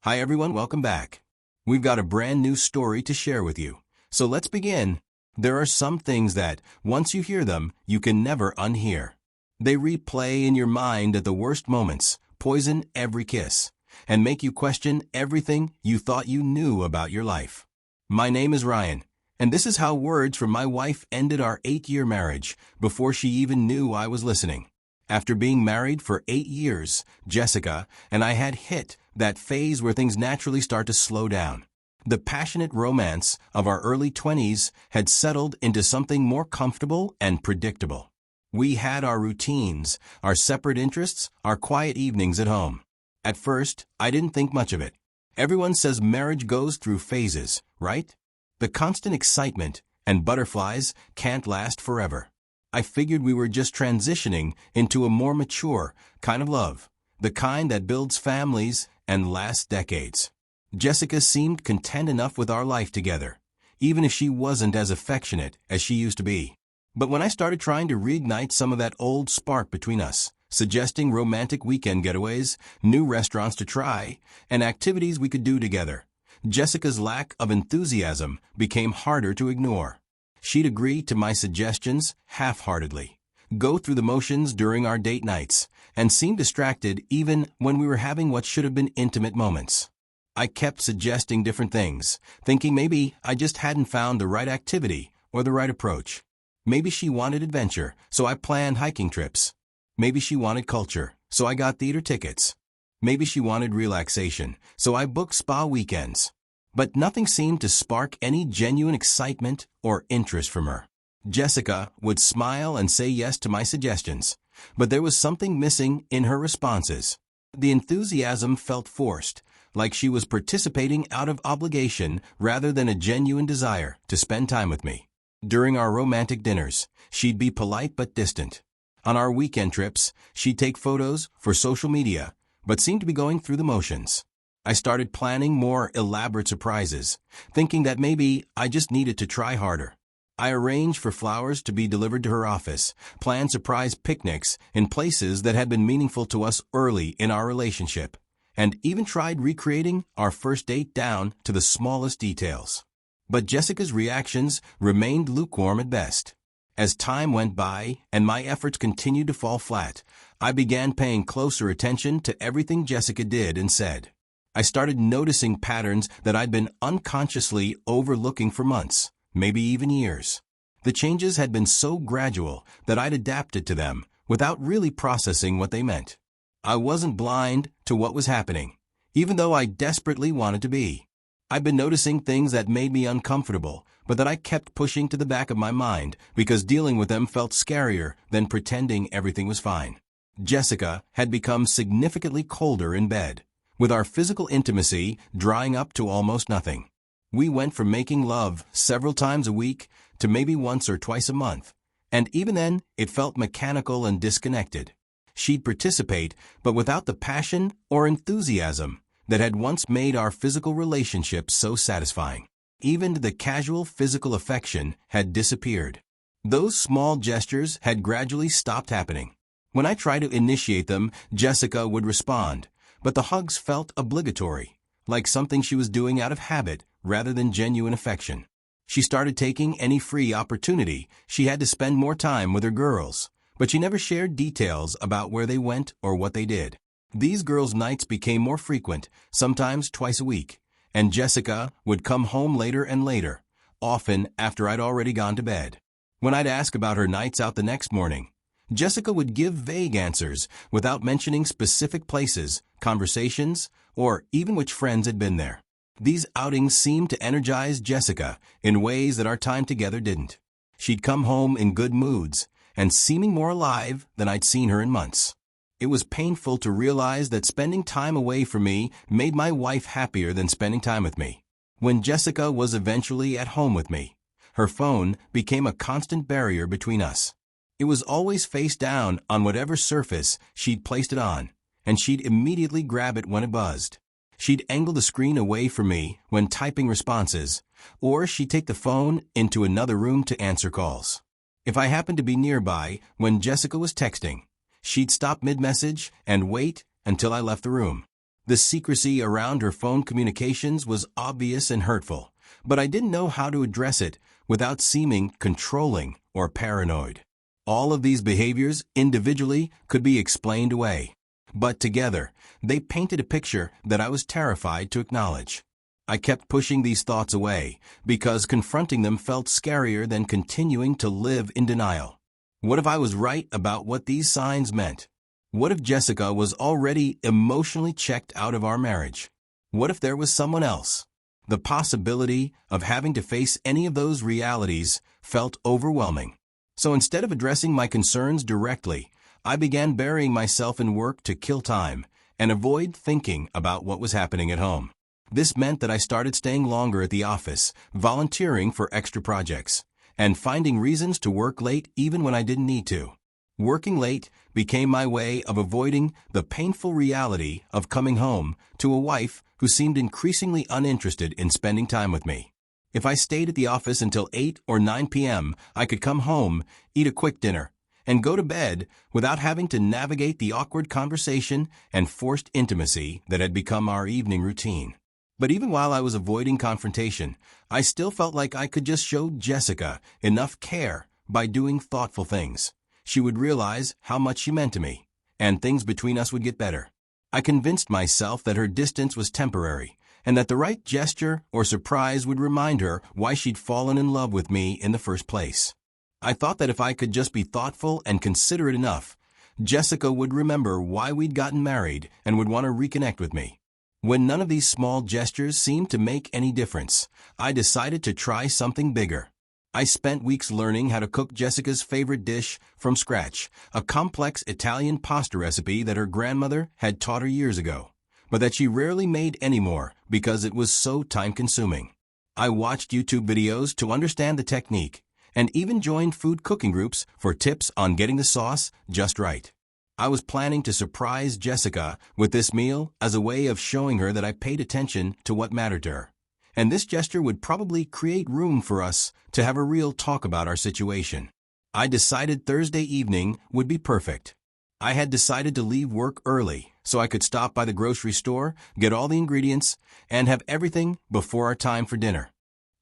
Hi everyone, welcome back. We've got a brand new story to share with you. So let's begin. There are some things that, once you hear them, you can never unhear. They replay in your mind at the worst moments, poison every kiss, and make you question everything you thought you knew about your life. My name is Ryan, and this is how words from my wife ended our 8-year marriage before she even knew I was listening. After being married for 8 years, Jessica and I had hit that phase where things naturally start to slow down. The passionate romance of our early 20s had settled into something more comfortable and predictable. We had our routines, our separate interests, our quiet evenings at home. At first, I didn't think much of it. Everyone says marriage goes through phases, right? The constant excitement and butterflies can't last forever. I figured we were just transitioning into a more mature kind of love, the kind that builds families and lasts decades. Jessica seemed content enough with our life together, even if she wasn't as affectionate as she used to be. But when I started trying to reignite some of that old spark between us, suggesting romantic weekend getaways, new restaurants to try, and activities we could do together, Jessica's lack of enthusiasm became harder to ignore. She'd agree to my suggestions half-heartedly, go through the motions during our date nights, and seem distracted even when we were having what should have been intimate moments. I kept suggesting different things, thinking maybe I just hadn't found the right activity or the right approach. Maybe she wanted adventure, so I planned hiking trips. Maybe she wanted culture, so I got theater tickets. Maybe she wanted relaxation, so I booked spa weekends. But nothing seemed to spark any genuine excitement or interest from her. Jessica would smile and say yes to my suggestions, but there was something missing in her responses. The enthusiasm felt forced, like she was participating out of obligation rather than a genuine desire to spend time with me. During our romantic dinners, she'd be polite but distant. On our weekend trips, she'd take photos for social media, but seemed to be going through the motions. I started planning more elaborate surprises, thinking that maybe I just needed to try harder. I arranged for flowers to be delivered to her office, planned surprise picnics in places that had been meaningful to us early in our relationship, and even tried recreating our first date down to the smallest details. But Jessica's reactions remained lukewarm at best. As time went by and my efforts continued to fall flat, I began paying closer attention to everything Jessica did and said. I started noticing patterns that I'd been unconsciously overlooking for months, maybe even years. The changes had been so gradual that I'd adapted to them without really processing what they meant. I wasn't blind to what was happening, even though I desperately wanted to be. I'd been noticing things that made me uncomfortable, but that I kept pushing to the back of my mind because dealing with them felt scarier than pretending everything was fine. Jessica had become significantly colder in bed, with our physical intimacy drying up to almost nothing. We went from making love several times a week to maybe once or twice a month, and even then it felt mechanical and disconnected. She'd participate, but without the passion or enthusiasm that had once made our physical relationship so satisfying. Even the casual physical affection had disappeared. Those small gestures had gradually stopped happening. When I tried to initiate them, Jessica would respond, but the hugs felt obligatory, like something she was doing out of habit rather than genuine affection. She started taking any free opportunity she had to spend more time with her girls, but she never shared details about where they went or what they did. These girls' nights became more frequent, sometimes twice a week, and Jessica would come home later and later, often after I'd already gone to bed. When I'd ask about her nights out the next morning, Jessica would give vague answers without mentioning specific places, conversations, or even which friends had been there. These outings seemed to energize Jessica in ways that our time together didn't. She'd come home in good moods and seeming more alive than I'd seen her in months. It was painful to realize that spending time away from me made my wife happier than spending time with me. When Jessica was eventually at home with me, her phone became a constant barrier between us. It was always face down on whatever surface she'd placed it on, and she'd immediately grab it when it buzzed. She'd angle the screen away from me when typing responses, or she'd take the phone into another room to answer calls. If I happened to be nearby when Jessica was texting, she'd stop mid-message and wait until I left the room. The secrecy around her phone communications was obvious and hurtful, but I didn't know how to address it without seeming controlling or paranoid. All of these behaviors individually could be explained away, but together, they painted a picture that I was terrified to acknowledge. I kept pushing these thoughts away because confronting them felt scarier than continuing to live in denial. What if I was right about what these signs meant? What if Jessica was already emotionally checked out of our marriage? What if there was someone else? The possibility of having to face any of those realities felt overwhelming. So instead of addressing my concerns directly, I began burying myself in work to kill time and avoid thinking about what was happening at home. This meant that I started staying longer at the office, volunteering for extra projects, and finding reasons to work late even when I didn't need to. Working late became my way of avoiding the painful reality of coming home to a wife who seemed increasingly uninterested in spending time with me. If I stayed at the office until 8 or 9 p.m., I could come home, eat a quick dinner, and go to bed without having to navigate the awkward conversation and forced intimacy that had become our evening routine. But even while I was avoiding confrontation, I still felt like I could just show Jessica enough care by doing thoughtful things. She would realize how much she meant to me, and things between us would get better. I convinced myself that her distance was temporary, and that the right gesture or surprise would remind her why she'd fallen in love with me in the first place. I thought that if I could just be thoughtful and considerate enough, Jessica would remember why we'd gotten married and would want to reconnect with me. When none of these small gestures seemed to make any difference, I decided to try something bigger. I spent weeks learning how to cook Jessica's favorite dish from scratch, a complex Italian pasta recipe that her grandmother had taught her years ago, but that she rarely made anymore because it was so time-consuming. I watched YouTube videos to understand the technique, and even joined food cooking groups for tips on getting the sauce just right. I was planning to surprise Jessica with this meal as a way of showing her that I paid attention to what mattered to her. And this gesture would probably create room for us to have a real talk about our situation. I decided Thursday evening would be perfect. I had decided to leave work early so I could stop by the grocery store, get all the ingredients, and have everything before our time for dinner.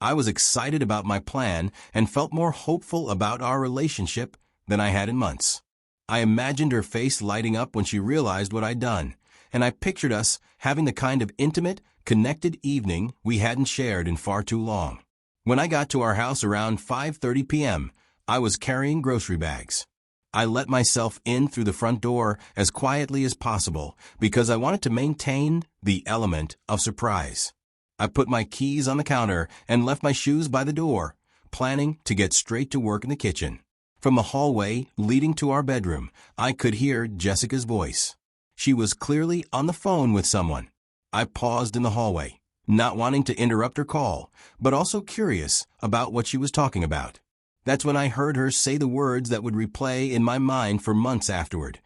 I was excited about my plan and felt more hopeful about our relationship than I had in months. I imagined her face lighting up when she realized what I'd done, and I pictured us having the kind of intimate, connected evening we hadn't shared in far too long. When I got to our house around 5:30 p.m., I was carrying grocery bags. I let myself in through the front door as quietly as possible because I wanted to maintain the element of surprise. I put my keys on the counter and left my shoes by the door, planning to get straight to work in the kitchen. From the hallway leading to our bedroom, I could hear Jessica's voice. She was clearly on the phone with someone. I paused in the hallway, not wanting to interrupt her call, but also curious about what she was talking about. That's when I heard her say the words that would replay in my mind for months afterward.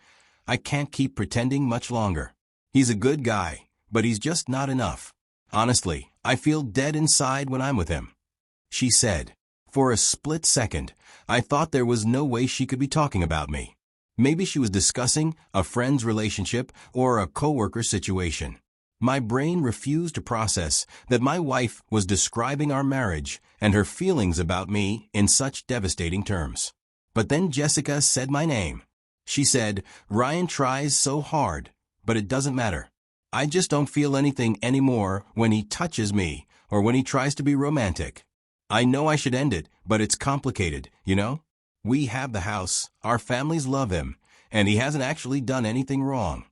I can't keep pretending much longer. He's a good guy, but he's just not enough. Honestly, I feel dead inside when I'm with him, she said. For a split second, I thought there was no way she could be talking about me. Maybe she was discussing a friend's relationship or a coworker situation. My brain refused to process that my wife was describing our marriage and her feelings about me in such devastating terms. But then Jessica said my name. She said, "Ryan tries so hard, but it doesn't matter. I just don't feel anything anymore when he touches me or when he tries to be romantic. I know I should end it, but it's complicated, you know? We have the house, our families love him, and he hasn't actually done anything wrong."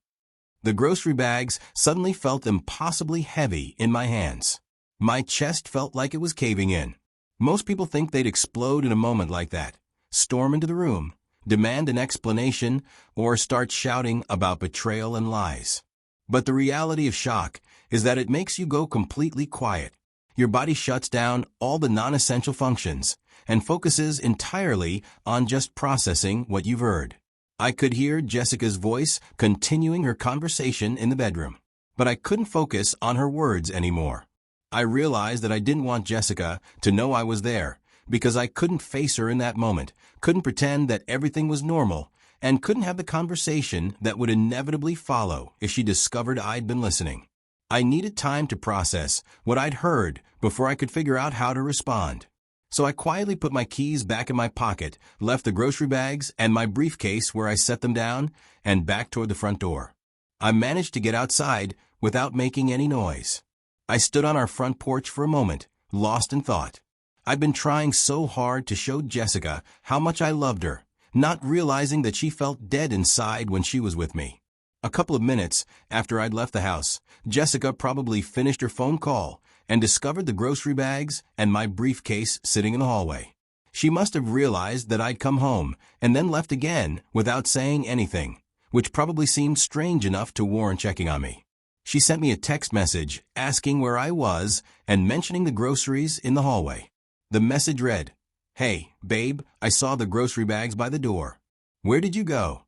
The grocery bags suddenly felt impossibly heavy in my hands. My chest felt like it was caving in. Most people think they'd explode in a moment like that, storm into the room, demand an explanation, or start shouting about betrayal and lies. But the reality of shock is that it makes you go completely quiet. Your body shuts down all the non-essential functions and focuses entirely on just processing what you've heard. I could hear Jessica's voice continuing her conversation in the bedroom, but I couldn't focus on her words anymore. I realized that I didn't want Jessica to know I was there because I couldn't face her in that moment, couldn't pretend that everything was normal, and couldn't have the conversation that would inevitably follow if she discovered I'd been listening. I needed time to process what I'd heard before I could figure out how to respond. So I quietly put my keys back in my pocket, left the grocery bags and my briefcase where I set them down, and back toward the front door. I managed to get outside without making any noise. I stood on our front porch for a moment, lost in thought. I'd been trying so hard to show Jessica how much I loved her, not realizing that she felt dead inside when she was with me. A couple of minutes after I'd left the house, Jessica probably finished her phone call and discovered the grocery bags and my briefcase sitting in the hallway. She must have realized that I'd come home and then left again without saying anything, which probably seemed strange enough to warrant checking on me. She sent me a text message asking where I was and mentioning the groceries in the hallway. The message read, "Hey, babe, I saw the grocery bags by the door. Where did you go?"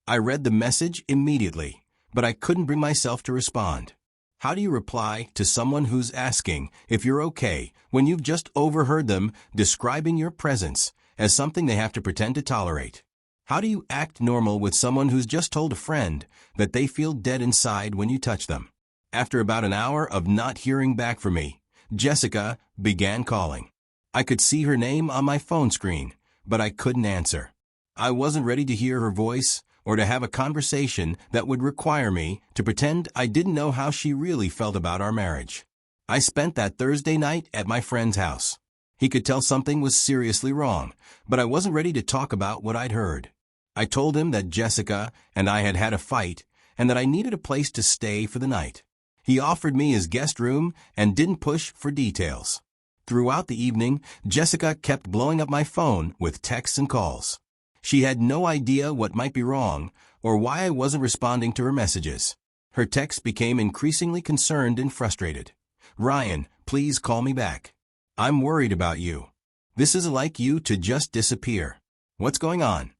I read the message immediately, but I couldn't bring myself to respond. How do you reply to someone who's asking if you're okay when you've just overheard them describing your presence as something they have to pretend to tolerate? How do you act normal with someone who's just told a friend that they feel dead inside when you touch them? After about an hour of not hearing back from me, Jessica began calling. I could see her name on my phone screen, but I couldn't answer. I wasn't ready to hear her voice or to have a conversation that would require me to pretend I didn't know how she really felt about our marriage. I spent that Thursday night at my friend's house. He could tell something was seriously wrong, but I wasn't ready to talk about what I'd heard. I told him that Jessica and I had had a fight and that I needed a place to stay for the night. He offered me his guest room and didn't push for details. Throughout the evening, Jessica kept blowing up my phone with texts and calls. She had no idea what might be wrong or why I wasn't responding to her messages. Her texts became increasingly concerned and frustrated. "Ryan, please call me back. I'm worried about you. This is like you to just disappear. What's going on?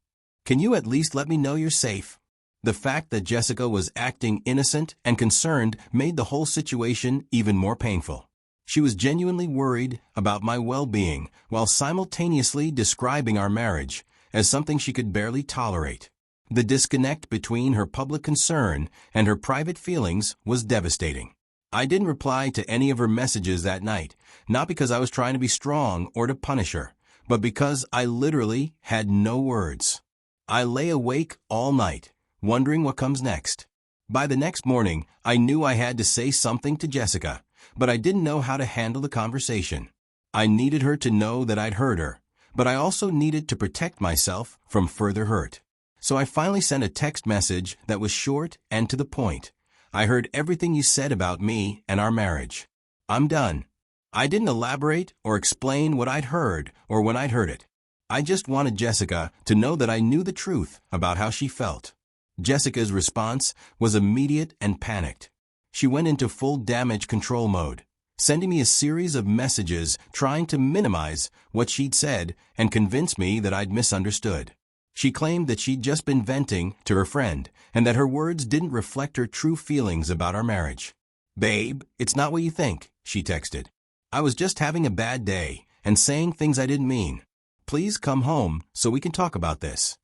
Can you at least let me know you're safe?" The fact that Jessica was acting innocent and concerned made the whole situation even more painful. She was genuinely worried about my well-being while simultaneously describing our marriage as something she could barely tolerate. The disconnect between her public concern and her private feelings was devastating. I didn't reply to any of her messages that night, not because I was trying to be strong or to punish her, but because I literally had no words. I lay awake all night, wondering what comes next. By the next morning, I knew I had to say something to Jessica, but I didn't know how to handle the conversation. I needed her to know that I'd heard her, but I also needed to protect myself from further hurt. So I finally sent a text message that was short and to the point. "I heard everything you said about me and our marriage. I'm done." I didn't elaborate or explain what I'd heard or when I'd heard it. I just wanted Jessica to know that I knew the truth about how she felt. Jessica's response was immediate and panicked. She went into full damage control mode, sending me a series of messages trying to minimize what she'd said and convince me that I'd misunderstood. She claimed that she'd just been venting to her friend and that her words didn't reflect her true feelings about our marriage. "Babe, it's not what you think," she texted. "I was just having a bad day and saying things I didn't mean. Please come home so we can talk about this."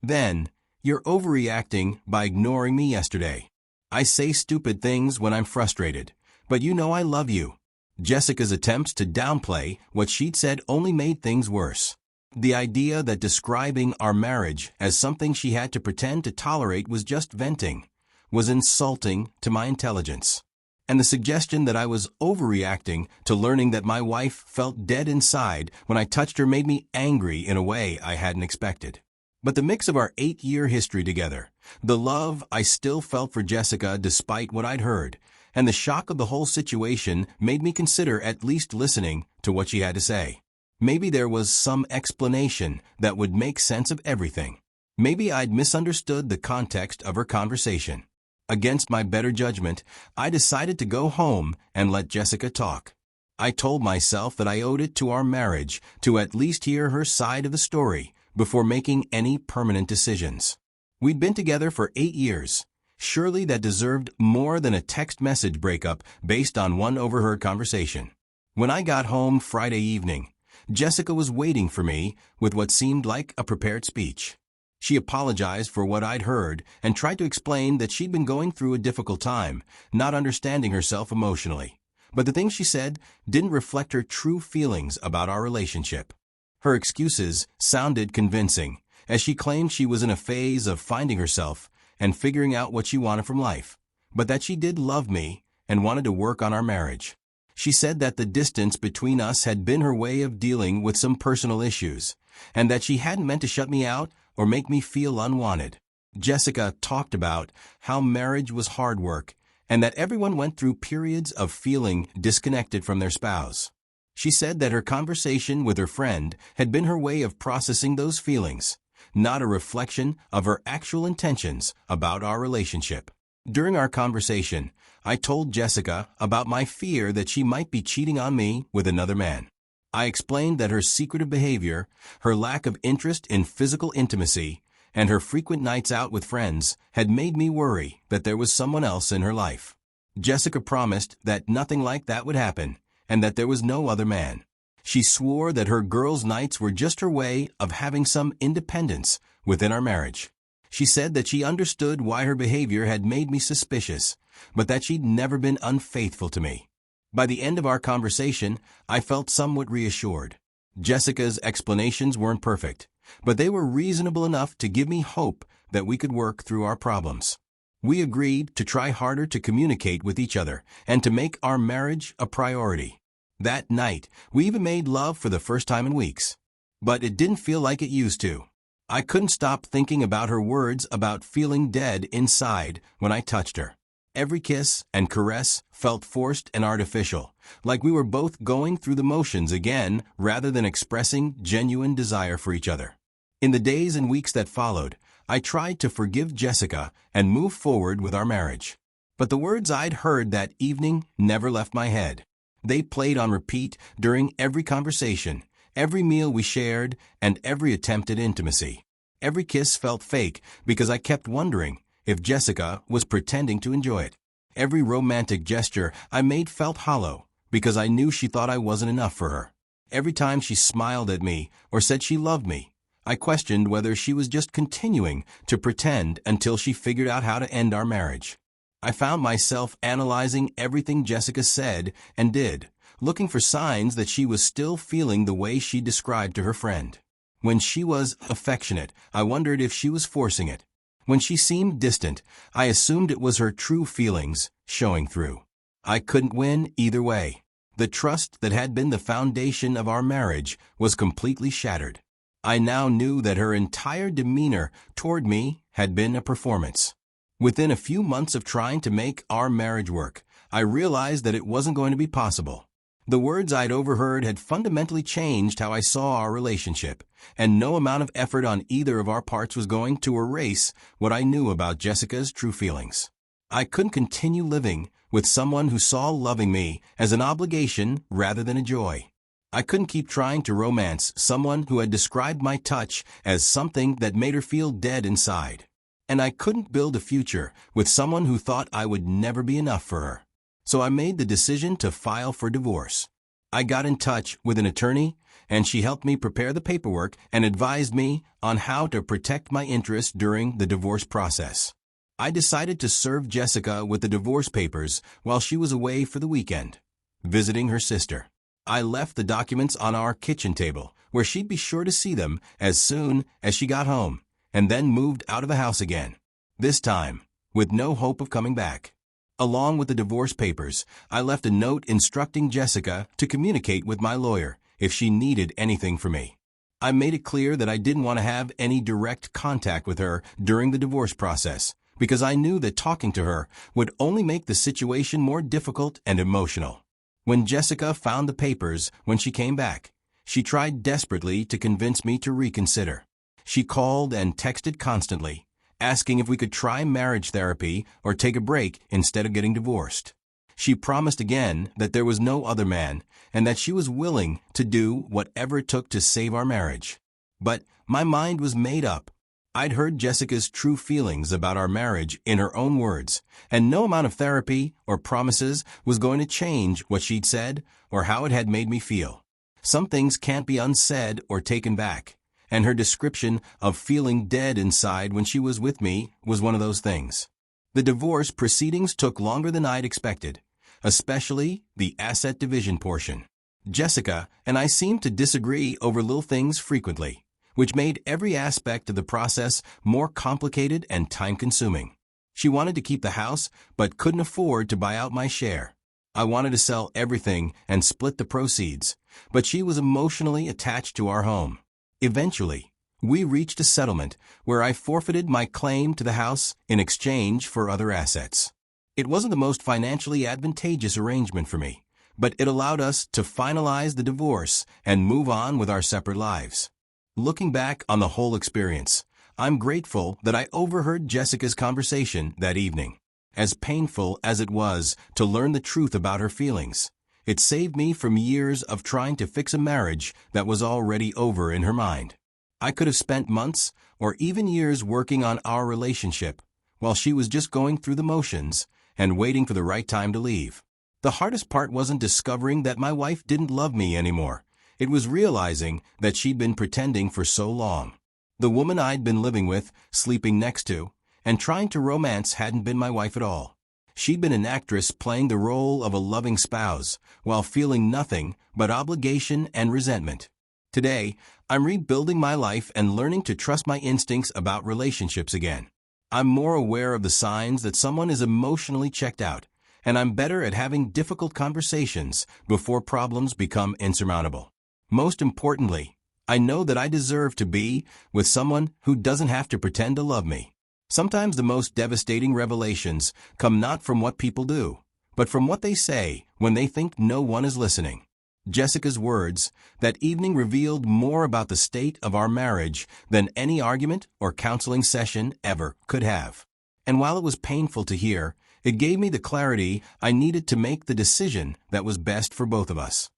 Then, "You're overreacting by ignoring me yesterday. I say stupid things when I'm frustrated, but you know I love you." Jessica's attempts to downplay what she'd said only made things worse. The idea that describing our marriage as something she had to pretend to tolerate was just venting was insulting to my intelligence. And the suggestion that I was overreacting to learning that my wife felt dead inside when I touched her made me angry in a way I hadn't expected. But the mix of our 8-year history together, the love I still felt for Jessica despite what I'd heard, and the shock of the whole situation made me consider at least listening to what she had to say. Maybe there was some explanation that would make sense of everything. Maybe I'd misunderstood the context of her conversation. Against my better judgment, I decided to go home and let Jessica talk. I told myself that I owed it to our marriage to at least hear her side of the story before making any permanent decisions. We'd been together for 8 years. Surely that deserved more than a text message breakup based on one overheard conversation. When I got home Friday evening, Jessica was waiting for me with what seemed like a prepared speech. She apologized for what I'd heard and tried to explain that she'd been going through a difficult time, not understanding herself emotionally. But the things she said didn't reflect her true feelings about our relationship. Her excuses sounded convincing, as she claimed she was in a phase of finding herself and figuring out what she wanted from life, but that she did love me and wanted to work on our marriage. She said that the distance between us had been her way of dealing with some personal issues, and that she hadn't meant to shut me out or make me feel unwanted. Jessica talked about how marriage was hard work and that everyone went through periods of feeling disconnected from their spouse. She said that her conversation with her friend had been her way of processing those feelings, not a reflection of her actual intentions about our relationship. During our conversation, I told Jessica about my fear that she might be cheating on me with another man. I explained that her secretive behavior, her lack of interest in physical intimacy, and her frequent nights out with friends had made me worry that there was someone else in her life. Jessica promised that nothing like that would happen and that there was no other man. She swore that her girls' nights were just her way of having some independence within our marriage. She said that she understood why her behavior had made me suspicious, but that she'd never been unfaithful to me. By the end of our conversation, I felt somewhat reassured. Jessica's explanations weren't perfect, but they were reasonable enough to give me hope that we could work through our problems. We agreed to try harder to communicate with each other and to make our marriage a priority. That night, we even made love for the first time in weeks. But it didn't feel like it used to. I couldn't stop thinking about her words about feeling dead inside when I touched her. Every kiss and caress felt forced and artificial, like we were both going through the motions again rather than expressing genuine desire for each other. In the days and weeks that followed, I tried to forgive Jessica and move forward with our marriage. But the words I'd heard that evening never left my head. They played on repeat during every conversation, every meal we shared, and every attempt at intimacy. Every kiss felt fake because I kept wondering if Jessica was pretending to enjoy it. Every romantic gesture I made felt hollow because I knew she thought I wasn't enough for her. Every time she smiled at me or said she loved me, I questioned whether she was just continuing to pretend until she figured out how to end our marriage. I found myself analyzing everything Jessica said and did, looking for signs that she was still feeling the way she described to her friend. When she was affectionate, I wondered if she was forcing it. When she seemed distant, I assumed it was her true feelings showing through. I couldn't win either way. The trust that had been the foundation of our marriage was completely shattered. I now knew that her entire demeanor toward me had been a performance. Within a few months of trying to make our marriage work, I realized that it wasn't going to be possible. The words I'd overheard had fundamentally changed how I saw our relationship, and no amount of effort on either of our parts was going to erase what I knew about Jessica's true feelings. I couldn't continue living with someone who saw loving me as an obligation rather than a joy. I couldn't keep trying to romance someone who had described my touch as something that made her feel dead inside. And I couldn't build a future with someone who thought I would never be enough for her. So I made the decision to file for divorce. I got in touch with an attorney, and she helped me prepare the paperwork and advised me on how to protect my interests during the divorce process. I decided to serve Jessica with the divorce papers while she was away for the weekend, visiting her sister. I left the documents on our kitchen table, where she'd be sure to see them as soon as she got home, and then moved out of the house again, this time with no hope of coming back. Along with the divorce papers, I left a note instructing Jessica to communicate with my lawyer if she needed anything from me. I made it clear that I didn't want to have any direct contact with her during the divorce process, because I knew that talking to her would only make the situation more difficult and emotional. When Jessica found the papers when she came back, she tried desperately to convince me to reconsider. She called and texted constantly, asking if we could try marriage therapy or take a break instead of getting divorced. She promised again that there was no other man and that she was willing to do whatever it took to save our marriage. But my mind was made up. I'd heard Jessica's true feelings about our marriage in her own words, and no amount of therapy or promises was going to change what she'd said or how it had made me feel. Some things can't be unsaid or taken back, and her description of feeling dead inside when she was with me was one of those things. The divorce proceedings took longer than I'd expected, especially the asset division portion. Jessica and I seemed to disagree over little things frequently, which made every aspect of the process more complicated and time-consuming. She wanted to keep the house, but couldn't afford to buy out my share. I wanted to sell everything and split the proceeds, but she was emotionally attached to our home. Eventually, we reached a settlement where I forfeited my claim to the house in exchange for other assets. It wasn't the most financially advantageous arrangement for me, but it allowed us to finalize the divorce and move on with our separate lives. Looking back on the whole experience, I'm grateful that I overheard Jessica's conversation that evening. As painful as it was to learn the truth about her feelings, it saved me from years of trying to fix a marriage that was already over in her mind. I could have spent months or even years working on our relationship while she was just going through the motions and waiting for the right time to leave. The hardest part wasn't discovering that my wife didn't love me anymore. It was realizing that she'd been pretending for so long. The woman I'd been living with, sleeping next to, and trying to romance hadn't been my wife at all. She'd been an actress playing the role of a loving spouse while feeling nothing but obligation and resentment. Today, I'm rebuilding my life and learning to trust my instincts about relationships again. I'm more aware of the signs that someone is emotionally checked out, and I'm better at having difficult conversations before problems become insurmountable. Most importantly, I know that I deserve to be with someone who doesn't have to pretend to love me. Sometimes the most devastating revelations come not from what people do, but from what they say when they think no one is listening. Jessica's words that evening revealed more about the state of our marriage than any argument or counseling session ever could have. And while it was painful to hear, it gave me the clarity I needed to make the decision that was best for both of us.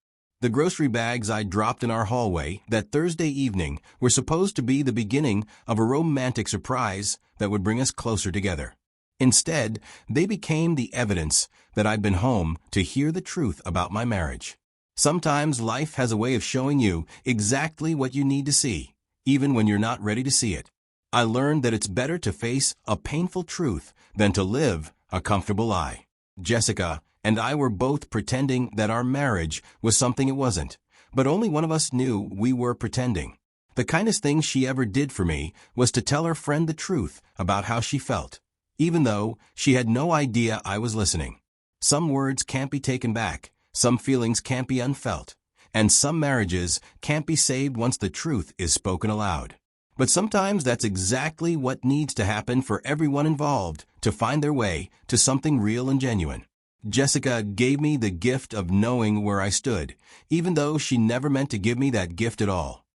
The grocery bags I dropped in our hallway that Thursday evening were supposed to be the beginning of a romantic surprise that would bring us closer together. Instead, they became the evidence that I'd been home to hear the truth about my marriage. Sometimes life has a way of showing you exactly what you need to see, even when you're not ready to see it. I learned that it's better to face a painful truth than to live a comfortable lie. Jessica and I were both pretending that our marriage was something it wasn't, but only one of us knew we were pretending. The kindest thing she ever did for me was to tell her friend the truth about how she felt, even though she had no idea I was listening. Some words can't be taken back, some feelings can't be unfelt, and some marriages can't be saved once the truth is spoken aloud. But sometimes that's exactly what needs to happen for everyone involved to find their way to something real and genuine. Jessica gave me the gift of knowing where I stood, even though she never meant to give me that gift at all.